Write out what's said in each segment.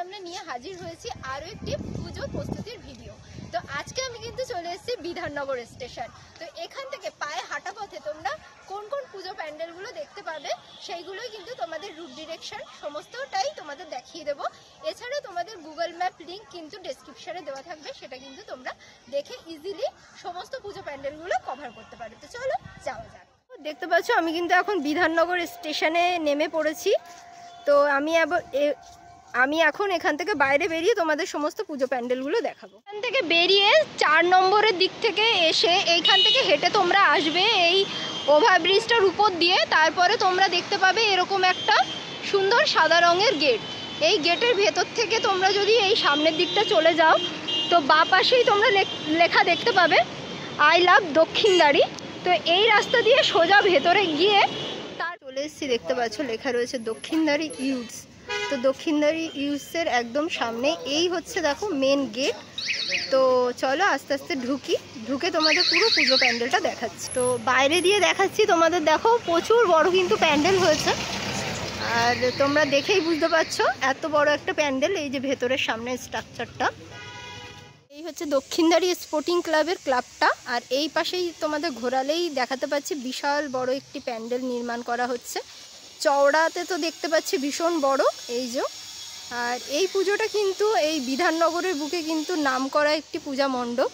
সামনে নিয়ে হাজির হয়েছি আরও একটি পুজো প্রস্তুতির ভিডিও। তো আজকে আমি কিন্তু চলে এসেছি বিধাননগর স্টেশন। তো এখান থেকে পায়ে হাঁটা পথে তোমরা কোন কোন পুজো প্যান্ডেলগুলো দেখতে পাবে সেইগুলোই কিন্তু তোমাদের রুট ডিরেকশন সমস্তটাই তোমাদের দেখিয়ে দেবো। এছাড়াও তোমাদের গুগল ম্যাপ লিঙ্ক কিন্তু ডেসক্রিপশনে দেওয়া থাকবে, সেটা কিন্তু তোমরা দেখে ইজিলি সমস্ত পুজো প্যান্ডেলগুলো কভার করতে পারবে। তো চলো যাওয়া যাক। দেখতে পাচ্ছ আমি কিন্তু এখন বিধাননগর স্টেশনে নেমে পড়েছি। তো আমি এখন এখান থেকে বাইরে বেরিয়ে তোমাদের সমস্ত পুজো প্যান্ডেলগুলো দেখাবো। এখান থেকে বেরিয়ে 4 নম্বরের দিক থেকে এসে এইখান থেকে হেঁটে তোমরা আসবে এই ওভারব্রিজটার উপর দিয়ে। তারপরে তোমরা দেখতে পাবে এরকম একটা সুন্দর সাদা রঙের গেট। এই গেটের ভেতর থেকে তোমরা যদি এই সামনের দিকটা চলে যাও তো বাঁ পাশেই তোমরা লেখা দেখতে পাবে আই লাভ দক্ষিণদ্বারী। তো এই রাস্তা দিয়ে সোজা ভেতরে গিয়ে তার চলে এসেছি, দেখতে পাচ্ছ লেখা রয়েছে দক্ষিণদ্বারী ইউথস। তো দক্ষিণদ্বারী ইউথসের একদম সামনে এই হচ্ছে দেখো মেন গেট। তো চলো আস্তে আস্তে ঢুকে তোমাদের পুরো পুজো প্যান্ডেলটা দেখাচ্ছি। তো বাইরে দিয়ে দেখাচ্ছি তোমাদের, দেখো প্রচুর বড় কিন্তু প্যান্ডেল হয়েছে। আর তোমরা দেখেই বুঝতে পারছো এত বড় একটা প্যান্ডেল। এই যে ভেতরের সামনে স্ট্রাকচারটা, এই হচ্ছে দক্ষিণদ্বারী স্পোর্টিং ক্লাবের ক্লাবটা। আর এই পাশেই তোমাদের ঘোরালেই দেখাতে পাচ্ছি বিশাল বড় একটি প্যান্ডেল নির্মাণ করা হচ্ছে। চওড়াতে তো দেখতে পাচ্ছি ভীষণ বড় এই যে। আর এই পুজোটা কিন্তু এই বিধাননগরের বুকে কিন্তু নাম করা একটি পূজা মণ্ডপ।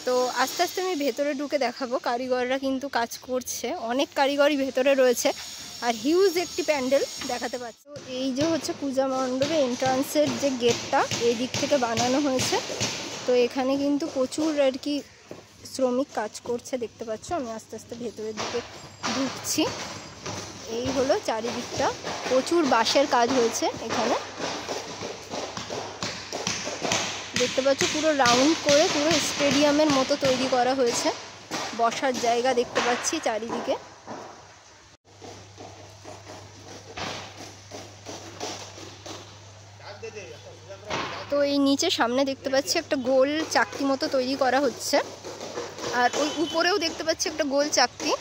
তো আস্তে আস্তে আমি ভেতরে ঢুকে দেখাবো। কারিগররা কিন্তু কাজ করছে, অনেক কারিগরই ভেতরে রয়েছে। আর হিউজ একটি প্যান্ডেল দেখাতে পাচ্ছি। তো এই যে হচ্ছে পূজা মণ্ডপের এন্ট্রান্সের যে গেটটা এই দিক থেকে বানানো হয়েছে। তো এখানে কিন্তু প্রচুর আর কি শ্রমিক কাজ করছে, দেখতে পাচ্ছ। আমি আস্তে আস্তে ভেতরের দিকে ঢুকছি। এই হলো চারিদিকটা, প্রচুর বাঁশের কাজ হয়েছে এখানে, দেখতে পাচ্ছ। পুরো রাউন্ড করে পুরো স্টেডিয়ামের মতো তৈরি করা হয়েছে, বসার জায়গা দেখতে পাচ্ছি চারিদিকে। তো এই নিচে সামনে দেখতে পাচ্ছি একটা গোল চাকতি মতো তৈরি করা হচ্ছে। আর ওই উপরেও দেখতে পাচ্ছি একটা গোল চাকতি।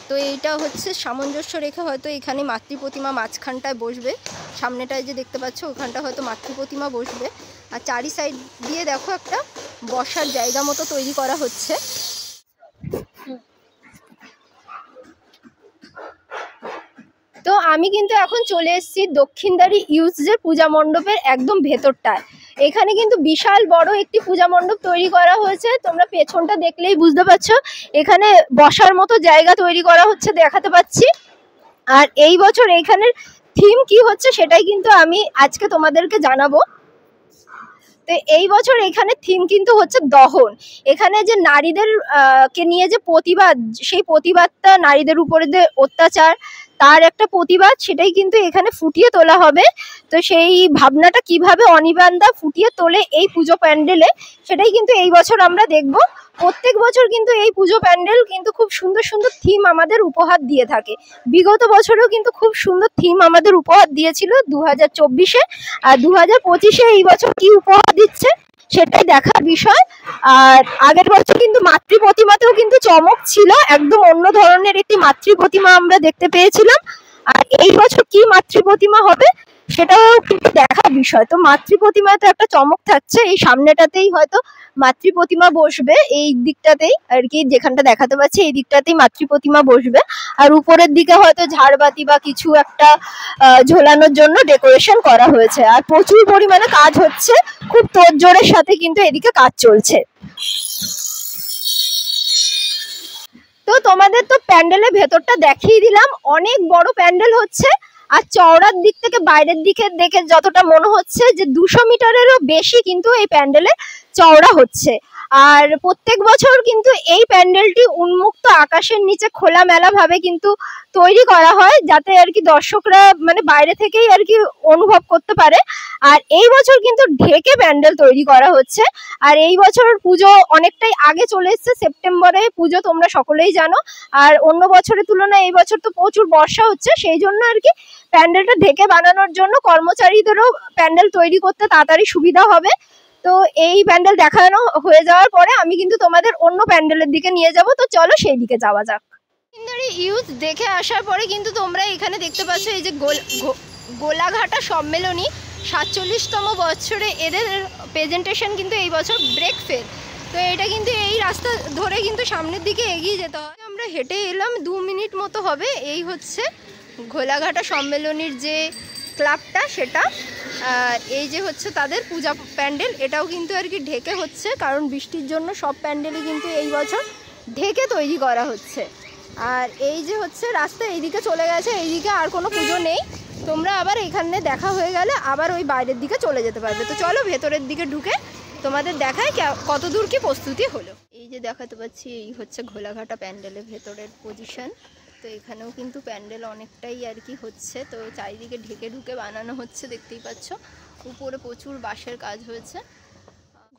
তো এইটা হচ্ছে সামঞ্জস্য রেখে হয়তো এখানে মাতৃ প্রতিমা মাঝখানটায় বসবে। সামনেটায় যে দেখতে পাচ্ছ ওখানটা হয়তো মাতৃ প্রতিমা বসবে। আর চারি সাইড দিয়ে দেখো একটা বসার জায়গা মতো তৈরি করা হচ্ছে। তো আমি কিন্তু এখন চলে এসেছি দক্ষিণদ্বারী ইউথসের পূজা মণ্ডপের একদম ভেতরটায়। এখানে কিন্তু বিশাল বড় একটি পূজা মণ্ডপ তৈরি করা হয়েছে। তোমরা পেছনটা দেখলেই বুঝতে পারছো এখানে বসার মতো জায়গা তৈরি করা হচ্ছে, দেখাতে পাচ্ছি। আর এই বছর এইখানের থিম কি হচ্ছে সেটাই কিন্তু আমি আজকে তোমাদেরকে জানাবো। তো এই বছর এখানে থিম কিন্তু হচ্ছে দহন। এখানে যে নারীদের কে নিয়ে যে প্রতিবাদ, সেই প্রতিবাদটা নারীদের উপরে যে অত্যাচার তার একটা প্রতিবাদ, সেটাই কিন্তু এখানে ফুটিয়ে তোলা হবে। তো সেই ভাবনাটা কিভাবে অনির্বাণদা ফুটিয়ে তোলে এই পুজো প্যান্ডেলে, সেটাই কিন্তু এই বছর আমরা দেখব। প্রত্যেক বছর কিন্তু এই পুজো প্যান্ডেল কিন্তু খুব সুন্দর সুন্দর থিম আমাদের উপহার দিয়ে থাকে। বিগত বছরেও কিন্তু খুব সুন্দর থিম আমাদের উপহার দিয়েছিল 2024-এ। আর 2025-এ এই বছর কি উপহার দিচ্ছে সেটাই দেখার বিষয়। আর আগের বছর কিন্তু মাতৃ প্রতিমাতেও কিন্তু চমক ছিল, একদম অন্য ধরনের একটি মাতৃ প্রতিমা আমরা দেখতে পেয়েছিলাম। আর এই বছর কি মাতৃ প্রতিমা হবে সেটাও কিন্তু দেখার বিষয়। তো মাতৃ প্রতিমায় তো একটা চমক থাকছে, এই সামনেটাতেই হয়তো মাতৃ প্রতিমা বসবে, এই দিকটাতেই আর কি, যেখানটা দেখাতে পাচ্ছি এই দিকটাতেই মাতৃ প্রতিমা বসবে। আর উপরের দিকে হয়তো ঝাড়বাতি বা কিছু একটা ঝোলানোর জন্য ডেকোরেশন করা হয়েছে। আর প্রচুর পরিমাণে কাজ হচ্ছে, খুব তোড়জোড়ের সাথে কিন্তু এদিকে কাজ চলছে। তো তোমাদের তো প্যান্ডেলের ভেতরটা দেখিয়ে দিলাম, অনেক বড় প্যান্ডেল হচ্ছে। আর চওড়ার দিক থেকে বাইরের দিকে দেখে যতটা মনে হচ্ছে যে 200 মিটারেরও বেশি কিন্তু এই প্যান্ডেলে চওড়া হচ্ছে। আর প্রত্যেক বছর কিন্তু এই প্যান্ডেলটি উন্মুক্ত আকাশের নিচে খোলামেলা ভাবে কিন্তু তৈরি করা হয়, যাতে আর কি দর্শকরা মানে বাইরে থেকেই আর কি অনুভব করতে পারে। আর এই বছর কিন্তু ঢেকে প্যান্ডেল তৈরি করা হচ্ছে। আর এই বছর পুজো অনেকটাই আগে চলে এসেছে, সেপ্টেম্বরে পুজো তোমরা সকলেই জানো। আর অন্য বছরের তুলনায় এই বছর তো প্রচুর বর্ষা হচ্ছে, সেই জন্য আর কি প্যান্ডেলটা ঢেকে বানানোর জন্য কর্মচারীদেরও প্যান্ডেল তৈরি করতে তাড়াতাড়ি সুবিধা হবে। তো এই প্যান্ডেল দেখানো হয়ে যাওয়ার পরে আমি কিন্তু তোমাদের অন্য প্যান্ডেলের দিকে নিয়ে যাব। তো চলো সেই দিকে যাওয়া যাক। দক্ষিণদ্বারী ইউথ দেখে আসার পরে কিন্তু তোমরা এখানে দেখতে পাচ্ছ এই যে গোলাঘাটা সম্মেলনী 47তম বছরে এদের প্রেজেন্টেশন কিন্তু এই বছর ব্রেক ফেল। তো এটা কিন্তু এই রাস্তা ধরে কিন্তু সামনের দিকে এগিয়ে যেতে হয়। আমরা হেঁটে এলাম 2 মিনিট মতো হবে। এই হচ্ছে ঘোলাঘাটা সম্মেলনীর যে ক্লাবটা সেটা। আর এই যে হচ্ছে তাদের পূজা প্যান্ডেল, এটাও কিন্তু আর কি ঢেকে হচ্ছে, কারণ বৃষ্টির জন্য সব প্যান্ডেলই কিন্তু এই বছর ঢেকে তৈরি করা হচ্ছে। আর এই যে হচ্ছে রাস্তা এইদিকে চলে গেছে, এইদিকে আর কোনো পুজো নেই। তোমরা আবার এখানে দেখা হয়ে গেলে আবার ওই বাইরের দিকে চলে যেতে পারবে। তো চলো ভেতরের দিকে ঢুকে তোমাদের দেখায় কত দূর কি প্রস্তুতি হলো। এই যে দেখাতে পাচ্ছি এই হচ্ছে ঘোলাঘাটা প্যান্ডেলের ভেতরের পজিশন। তো এখানেও কিন্তু প্যান্ডেল অনেকটাই আর কি হচ্ছে, তো চারিদিকে ঢেকে ঢুকে বানানো হচ্ছে, দেখতেই পাচ্ছ। উপরে প্রচুর বাঁশের কাজ হয়েছে।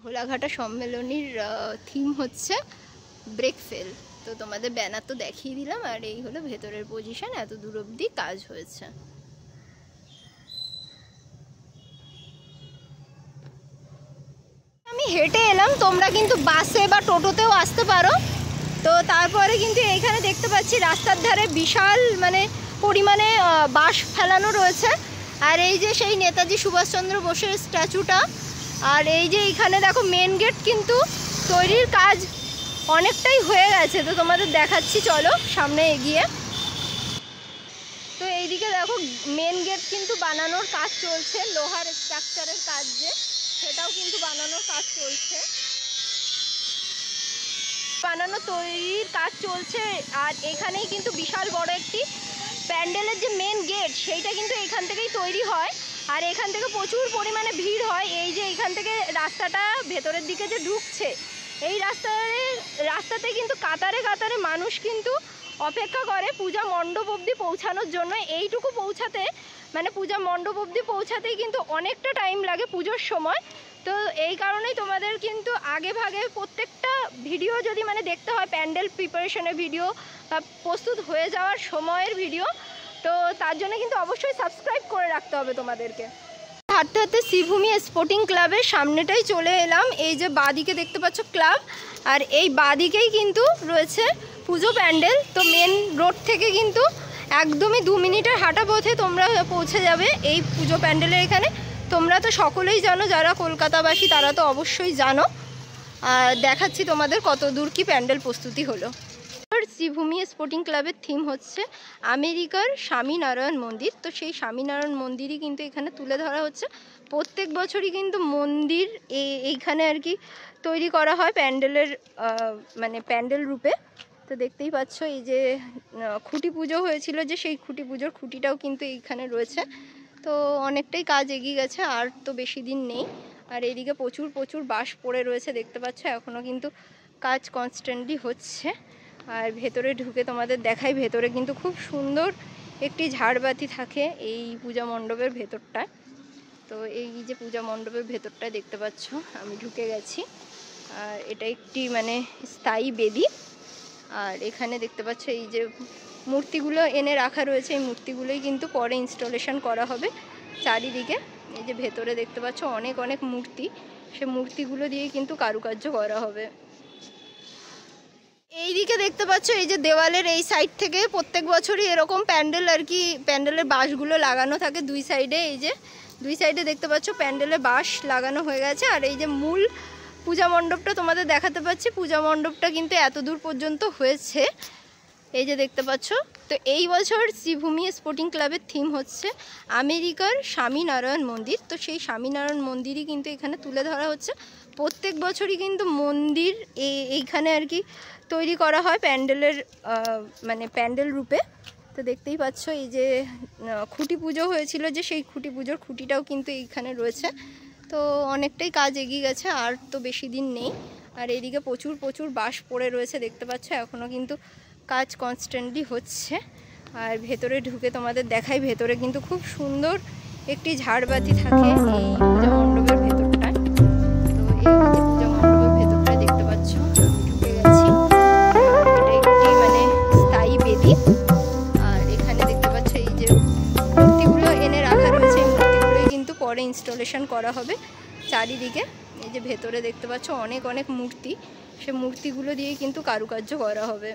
ঘোলাঘাটা সম্মেলনীর থিম হচ্ছে ব্রেক ফেল। তো তোমাদের ব্যানার তো দেখিয়ে দিলাম, আর এই হলো ভেতরের পজিশন, এত দূর অবধি কাজ হয়েছে। আমি হেঁটে এলাম, তোমরা কিন্তু বাসে বা টোটোতেও আসতে পারো। তো তারপরে কিন্তু এইখানে দেখতে পাচ্ছি রাস্তার ধারে বিশাল মানে পরিমাণে বাঁশ ফেলানো রয়েছে। আর এই যে সেই নেতাজি সুভাষচন্দ্র বোসের স্ট্যাচুটা। আর এই যে এইখানে দেখো মেন গেট কিন্তু তৈরির কাজ অনেকটাই হয়ে গেছে। তো তোমাদের দেখাচ্ছি, চলো সামনে এগিয়ে। তো এইদিকে দেখো মেন গেট কিন্তু বানানোর কাজ চলছে, লোহার স্ট্রাকচারের কাজ যে সেটাও কিন্তু বানানোর কাজ চলছে, বানানো তৈরির কাজ চলছে। আর এখানেই কিন্তু বিশাল বড় একটি প্যান্ডেলের যে মেন গেট সেইটা কিন্তু এখান থেকেই তৈরি হয়। আর এখান থেকে প্রচুর পরিমাণে ভিড় হয়। এই যে এখান থেকে রাস্তাটা ভেতরের দিকে যে ঢুকছে, এই রাস্তাতে কিন্তু কাতারে কাতারে মানুষ কিন্তু অপেক্ষা করে পূজা মণ্ডপ অবধি পৌঁছানোর জন্য। এইটুকু পৌঁছাতে মানে পূজা মণ্ডপ অবধি পৌঁছাতেই কিন্তু অনেকটা টাইম লাগে পুজোর সময়। তো এই কারণেই তোমাদের কিন্তু আগে ভাগে প্রত্যেকটা ভিডিও যদি মানে দেখতে হয়, প্যান্ডেল প্রিপারেশনের ভিডিও বা প্রস্তুত হয়ে যাওয়ার সময়ের ভিডিও, তো তার জন্য কিন্তু অবশ্যই সাবস্ক্রাইব করে রাখতে হবে তোমাদেরকে। হাঁটতে হাঁটতে শ্রীভূমি স্পোর্টিং ক্লাবের সামনেটাই চলে এলাম। এই যে বাঁদিকে দেখতে পাচ্ছ ক্লাব, আর এই বাঁদিকেই কিন্তু রয়েছে পুজো প্যান্ডেল। তো মেন রোড থেকে কিন্তু একদমই 2 মিনিটের হাঁটা পথে তোমরা পৌঁছে যাবে এই পুজো প্যান্ডেলের এখানে। তোমরা তো সকলেই জানো, যারা কলকাতাবাসী তারা তো অবশ্যই জানো। আর দেখাচ্ছি তোমাদের কত দূর কি প্যান্ডেল প্রস্তুতি হলো। শ্রীভূমি স্পোর্টিং ক্লাবের থিম হচ্ছে আমেরিকার স্বামীনারায়ণ মন্দির। তো সেই স্বামীনারায়ণ মন্দিরই কিন্তু এখানে তুলে ধরা হচ্ছে। প্রত্যেক বছরই কিন্তু মন্দির এইখানে আর কি তৈরি করা হয় প্যান্ডেলের মানে প্যান্ডেল রূপে। তো দেখতেই পাচ্ছ এই যে খুঁটি পুজো হয়েছিল, যে সেই খুঁটি পুজোর খুঁটিটাও কিন্তু এইখানে রয়েছে। তো অনেকটাই কাজ এগিয়ে গেছে, আর তো বেশি দিন নেই। আর এদিকে প্রচুর প্রচুর বাঁশ পড়ে রয়েছে, দেখতে পাচ্ছ এখনও কিন্তু কাজ কনস্ট্যান্টলি হচ্ছে। আর ভেতরে ঢুকে তোমাদের দেখাই, ভেতরে কিন্তু খুব সুন্দর একটি ঝাড়বাতি থাকে এই পূজা মণ্ডপের ভেতরটায়। তো এই যে পূজা মণ্ডপের ভেতরটায় দেখতে পাচ্ছ আমি ঢুকে গেছি। আর এটা একটি মানে স্থায়ী বেদি। আর এখানে দেখতে পাচ্ছ এই যে মূর্তিগুলো এনে রাখা রয়েছে, এই মূর্তিগুলোই কিন্তু পরে ইনস্টলেশন করা হবে চারিদিকে। এই যে ভেতরে দেখতে পাচ্ছ অনেক অনেক মূর্তি, সে মূর্তিগুলো দিয়ে কিন্তু কারুকার্য করা হবে। এইদিকে দেখতে পাচ্ছ এই যে দেওয়ালের এই সাইড থেকে প্রত্যেক বছরই এরকম প্যান্ডেল আর কি, প্যান্ডেলের বাঁশগুলো লাগানো থাকে দুই সাইডে। এই যে দুই সাইডে দেখতে পাচ্ছ প্যান্ডেলের বাঁশ লাগানো হয়ে গেছে। আর এই যে মূল পূজা মণ্ডপটা তোমাদের দেখাতে পাচ্ছি, পূজা মণ্ডপটা কিন্তু এত দূর পর্যন্ত হয়েছে, এই যে দেখতে পাচ্ছ। তো এই বছর শ্রীভূমি স্পোর্টিং ক্লাবের থিম হচ্ছে আমেরিকার স্বামীনারায়ণ মন্দির। তো সেই স্বামীনারায়ণ মন্দিরই কিন্তু এখানে তুলে ধরা হচ্ছে। প্রত্যেক বছরই কিন্তু মন্দির এইখানে আর কি তৈরি করা হয় প্যান্ডেলের মানে প্যান্ডেল রূপে। তো দেখতেই পাচ্ছ এই যে খুঁটি পুজো হয়েছিল, যে সেই খুঁটি পুজোর খুঁটিটাও কিন্তু এইখানে রয়েছে। তো অনেকটাই কাজ এগিয়ে গেছে, আর তো বেশি দিন নেই। আর এদিকে প্রচুর প্রচুর বাঁশ পড়ে রয়েছে, দেখতে পাচ্ছ এখনও কিন্তু কাজ কনস্ট্যান্টলি হচ্ছে। আর ভেতরে ঢুকে তোমাদের দেখাই, ভেতরে কিন্তু খুব সুন্দর একটি ঝাড়বাতি থাকে এই পূজা মণ্ডপের ভেতরটায়। তো এই যে পূজা মণ্ডপের ভেতরটায় দেখতে পাচ্ছ ঢুকে গেছি। এটা একটি মানে স্থায়ী বেদি। আর এখানে দেখতে পাচ্ছ এই যে মূর্তিগুলো এনে রাখা রয়েছে, এই মূর্তিগুলোই কিন্তু পরে ইনস্টলেশন করা হবে চারিদিকে। এই যে ভেতরে দেখতে পাচ্ছ অনেক অনেক মূর্তি, সে মূর্তিগুলো দিয়েই কিন্তু কারুকার্য করা হবে।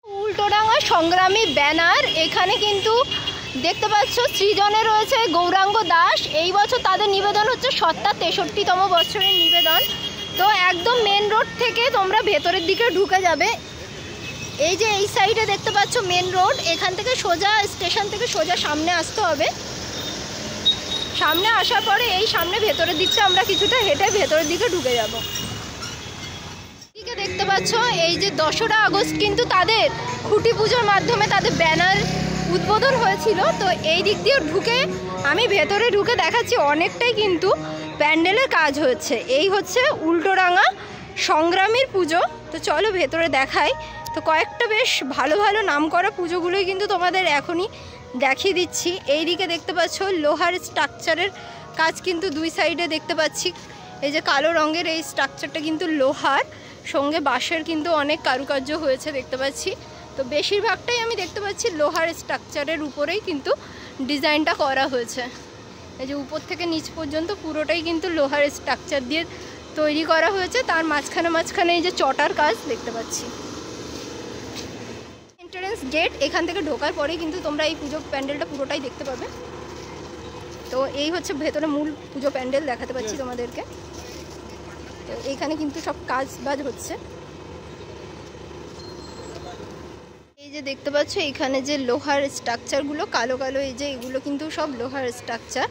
উল্টোডাঙ্গা সংগ্রামী ব্যানার, এখানে কিন্তু দেখতে পাচ্ছ সৃজনে রয়েছে গৌরাঙ্গ দাস। এই বছর তাদের নিবেদন হচ্ছে সত্তা 63তম বছরের নিবেদন। তো একদম মেন রোড থেকে তোমরা ভেতরের দিকে ঢুকে যাবে। এই যে এই সাইডে দেখতে পাচ্ছ মেন রোড, এখান থেকে সোজা স্টেশন থেকে সোজা সামনে আসতে হবে। সামনে আসার পরে এই সামনে ভেতরের দিকটা আমরা কিছুটা হেঁটে ভেতরের দিকে ঢুকে যাব। দেখতে পাচ্ছ এই যে 2রা আগস্ট কিন্তু তাদের খুঁটি পুজোর মাধ্যমে তাদের ব্যানার উদ্বোধন হয়েছিল। তো এই দিক দিয়ে ঢুকে আমি ভেতরে ঢুকে দেখাচ্ছি অনেকটাই কিন্তু প্যান্ডেলের কাজ হচ্ছে। এই হচ্ছে উল্টোডাঙ্গা সংগ্রামীর পুজো। তো চলো ভেতরে দেখাই। তো কয়েকটা বেশ ভালো ভালো নাম করা পুজোগুলোই কিন্তু তোমাদের এখনই দেখিয়ে দিচ্ছি। এই দিকে দেখতে পাচ্ছ লোহার স্ট্রাকচারের কাজ কিন্তু দুই সাইডে দেখতে পাচ্ছি। এই যে কালো রঙের এই স্ট্রাকচারটা কিন্তু লোহার, সঙ্গে বাঁশের কিন্তু অনেক কারুকার্য হয়েছে দেখতে পাচ্ছি। তো বেশিরভাগটাই আমি দেখতে পাচ্ছি লোহার স্ট্রাকচারের উপরেই কিন্তু ডিজাইনটা করা হয়েছে। এই যে উপর থেকে নিচ পর্যন্ত পুরোটাই কিন্তু লোহার স্ট্রাকচার দিয়ে তৈরি করা হয়েছে। তার মাঝখানে এই যে চটার কাজ দেখতে পাচ্ছি। এন্ট্রান্স গেট, এখান থেকে ঢোকার পরেই কিন্তু তোমরা এই পুজো প্যান্ডেলটা পুরোটাই দেখতে পাবে। তো এই হচ্ছে ভেতরে মূল পুজো প্যান্ডেল দেখাতে পাচ্ছি তোমাদেরকে। তো এইখানে কিন্তু সব কাজ বাজ হচ্ছে। এই যে দেখতে পাচ্ছ এখানে যে লোহার স্ট্রাকচারগুলো কালো কালো, এই যে এগুলো কিন্তু সব লোহার স্ট্রাকচার।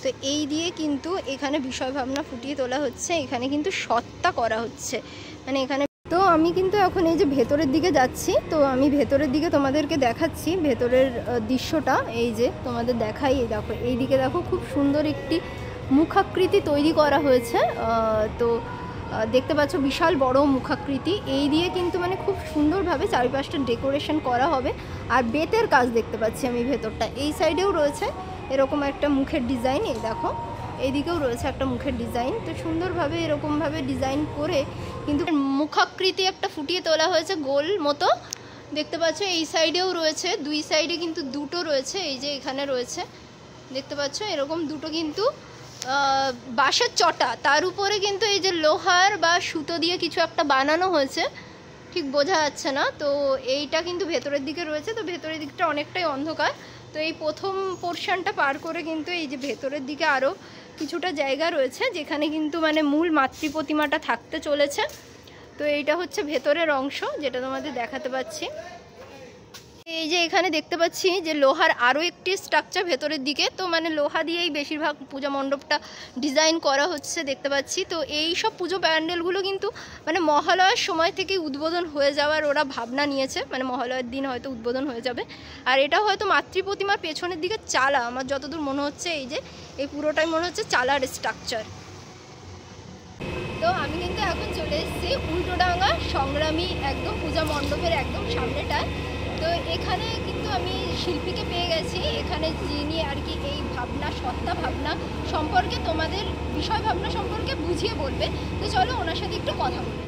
তো এই দিয়ে কিন্তু এখানে বিষয় ভাবনা ফুটিয়ে তোলা হচ্ছে, এখানে কিন্তু সত্তা করা হচ্ছে মানে এখানে। তো আমি কিন্তু এখন এই যে ভেতরের দিকে যাচ্ছি। তো আমি ভেতরের দিকে তোমাদেরকে দেখাচ্ছি ভেতরের দৃশ্যটা। এই যে তোমাদের দেখাই, এই দেখো এই দিকে দেখো খুব সুন্দর একটি মুখাকৃতি তৈরি করা হয়েছে। তো দেখতে পাচ্ছ বিশাল বড় মুখাকৃতি, এই দিয়ে কিন্তু মানে খুব সুন্দরভাবে চারিপাশটা ডেকোরেশন করা হবে। আর বেতের কাজ দেখতে পাচ্ছি আমি ভেতরটা। এই সাইডেও রয়েছে এরকম একটা মুখের ডিজাইন, এই দেখো এইদিকেও রয়েছে একটা মুখের ডিজাইন। তো সুন্দরভাবে এরকমভাবে ডিজাইন করে কিন্তু মুখাকৃতি একটা ফুটিয়ে তোলা হয়েছে গোল মতো দেখতে পাচ্ছ। এই সাইডেও রয়েছে, দুই সাইডে কিন্তু দুটো রয়েছে। এই যে এখানে রয়েছে দেখতে পাচ্ছ এরকম দুটো কিন্তু বাঁশের চটা, তার উপরে কিন্তু এই যে লোহার বা সুতো দিয়ে কিছু একটা বানানো হয়েছে, ঠিক বোঝা যাচ্ছে না। তো এইটা কিন্তু ভেতরের দিকে রয়েছে। তো ভেতরের দিকটা অনেকটাই অন্ধকার। তো এই প্রথম পোর্শনটা পার করে কিন্তু এই যে ভেতরের দিকে আরও কিছুটা জায়গা রয়েছে যেখানে কিন্তু মানে মূল মাতৃ প্রতিমাটা থাকতে চলেছে। তো এইটা হচ্ছে ভেতরের অংশ যেটা তোমাদের দেখাতে পাচ্ছি। এই যে এখানে দেখতে পাচ্ছি যে লোহার আরও একটি স্ট্রাকচার ভেতরের দিকে। তো মানে লোহা দিয়েই বেশিরভাগ পূজা মণ্ডপটা ডিজাইন করা হচ্ছে দেখতে পাচ্ছি। তো এই সব পুজো প্যান্ডেলগুলো কিন্তু মানে মহালয়ার সময় থেকে উদ্বোধন হয়ে যাওয়ার ওরা ভাবনা নিয়েছে, মানে মহালয়ার দিন হয়তো উদ্বোধন হয়ে যাবে। আর এটা হয়তো মাতৃ প্রতিমার পেছনের দিকে চালা, আমার যতদূর মনে হচ্ছে এই যে এই পুরোটাই মনে হচ্ছে চালার স্ট্রাকচার। তো আমি কিন্তু এখন চলে এসেছি উল্টোডাঙ্গা সংগ্রামী একদম পূজা মণ্ডপের একদম সামনেটায়। তো এখানে কিন্তু আমি শিল্পীকে পেয়ে গেছি, এখানে যিনি আর কি এই ভাবনা সত্তা ভাবনা সম্পর্কে তোমাদের বিষয় ভাবনা সম্পর্কে বুঝিয়ে বলবে। তো চলো ওনার সাথে একটু কথা বলি।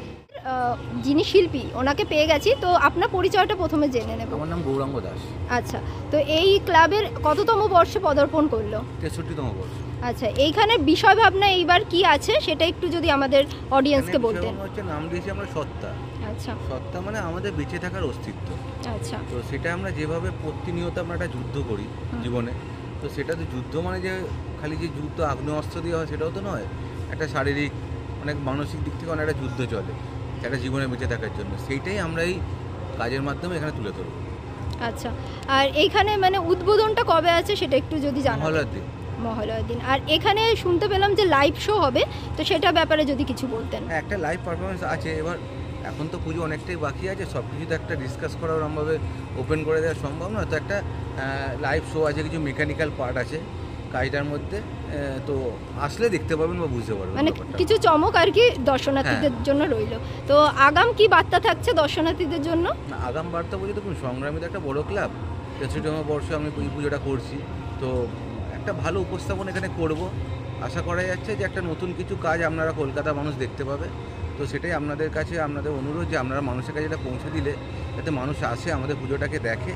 যিনি শিল্পী ওনাকে পেয়ে গেছি। তো আপনার পরিচয়টা প্রথমে জেনে নেব। আমার নাম গৌরাঙ্গ দাস। আচ্ছা, তো এই ক্লাবের কততম বর্ষে পদার্পণ করলো? 63তম বর্ষ। আচ্ছা, এইখানে বিষয় ভাবনা এইবার কি আছে সেটা একটু যদি আমাদের অডিয়েন্সকে বলতেন। হচ্ছে নাম দিয়েছি আমরা সত্তা। আচ্ছা, সত্তা মানে আমাদের বেঁচে থাকার অস্তিত্ব। আচ্ছা, তো সেটা আমরা যেভাবে প্রতিনিয়ত আমরা একটা যুদ্ধ করি জীবনে, তো সেটা তো যুদ্ধ মানে যে খালি যে যুদ্ধ আগ্নেয়াস্ত্র দিয়ে হয় সেটাও তো নয়, একটা শারীরিক অনেক মানসিক দিক থেকে অনেক একটা যুদ্ধ চলে একটা জীবনে বেঁচে থাকার জন্য। সেইটাই আমরা এই কাজের মাধ্যমে এখানে তুলে ধরব। আচ্ছা, আর এইখানে মানে উদ্বোধনটা কবে আছে সেটা একটু যদি জানান। মহালয়ার দিন। মহালয়ার দিন। আর এখানে শুনতে পেলাম যে লাইভ শো হবে, তো সেটা ব্যাপারে যদি কিছু বলতেন। হ্যাঁ, একটা লাইভ পারফরমেন্স আছে। এবার এখন তো পুজো অনেকটাই বাকি আছে, সব কিছু তো একটা ডিসকাস করা ওরমভাবে ওপেন করে দেওয়া সম্ভব নয়। তো একটা লাইভ শো আছে, কিছু মেকানিক্যাল পার্ট আছে কাজটার মধ্যে। তো আসলে দেখতে পাবেন বা বুঝতে পারবেন, মানে কিছু চমক আর কি দর্শনার্থীদের জন্য রইল। তো আগাম কি বার্তা থাকছে দর্শনার্থীদের জন্য? আগাম বার্তা বলতে দেখুন, সংগ্রামীতে একটা বড় ক্লাব, 63তম বর্ষে আমি এই পুজোটা করছি। তো একটা ভালো উপস্থাপন এখানে করব। আশা করা যাচ্ছে যে একটা নতুন কিছু কাজ আপনারা কলকাতা মানুষ দেখতে পাবে। তো সেটাই আপনাদের কাছে আপনাদের অনুরোধ যে আপনারা মানুষের কাছে এটা পৌঁছে দিলে যাতে মানুষ আসে আমাদের পুজোটাকে দেখে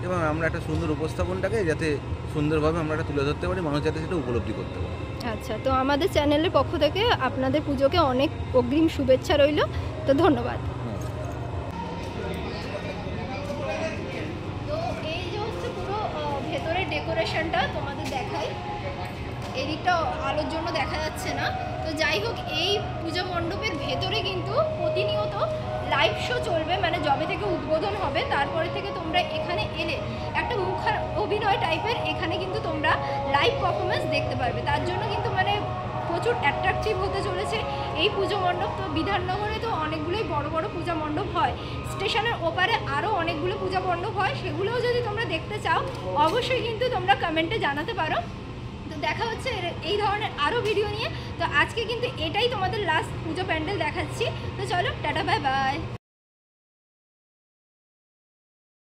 এবং আমরা একটা সুন্দর উপস্থাপনটাকে যাতে সুন্দরভাবে আমরা এটা তুলে ধরতে পারি, মানুষ যাতে সেটা উপলব্ধি করতে পারে। আচ্ছা, তো আমাদের চ্যানেলের পক্ষ থেকে আপনাদের পুজোকে অনেক অগ্রিম শুভেচ্ছা রইল। তো ধন্যবাদ। ডেকোরেশনটা তোমাদের দেখাই। এদিকটা আলোর জন্য দেখা যাচ্ছে না। তো যাই হোক, এই পূজা মণ্ডপের ভেতরে কিন্তু প্রতিনিয়ত লাইভ শো চলবে, মানে যবে থেকে উদ্বোধন হবে তারপরে থেকে তোমরা এখানে এলে একটা মুখার অভিনয় টাইপের এখানে কিন্তু তোমরা লাইভ পারফরমেন্স দেখতে পারবে। তার জন্য কিন্তু মানে প্রচুর অ্যাট্রাকটিভ হতে চলেছে এই পুজো মণ্ডপ। তো বিধাননগরে তো অনেকগুলোই বড় বড় পূজা মণ্ডপ হয়, স্টেশনের ওপারে আরও অনেকগুলো পূজা মণ্ডপ হয়, সেগুলোও যদি তোমরা দেখতে চাও অবশ্যই কিন্তু তোমরা কমেন্টে জানাতে পারো। তো দেখা হচ্ছে এই ধরনের আরও ভিডিও নিয়ে। তো আজকে কিন্তু এটাই তোমাদের লাস্ট পুজো প্যান্ডেল দেখাচ্ছি। তো চলো, টাটা, বাই বাই।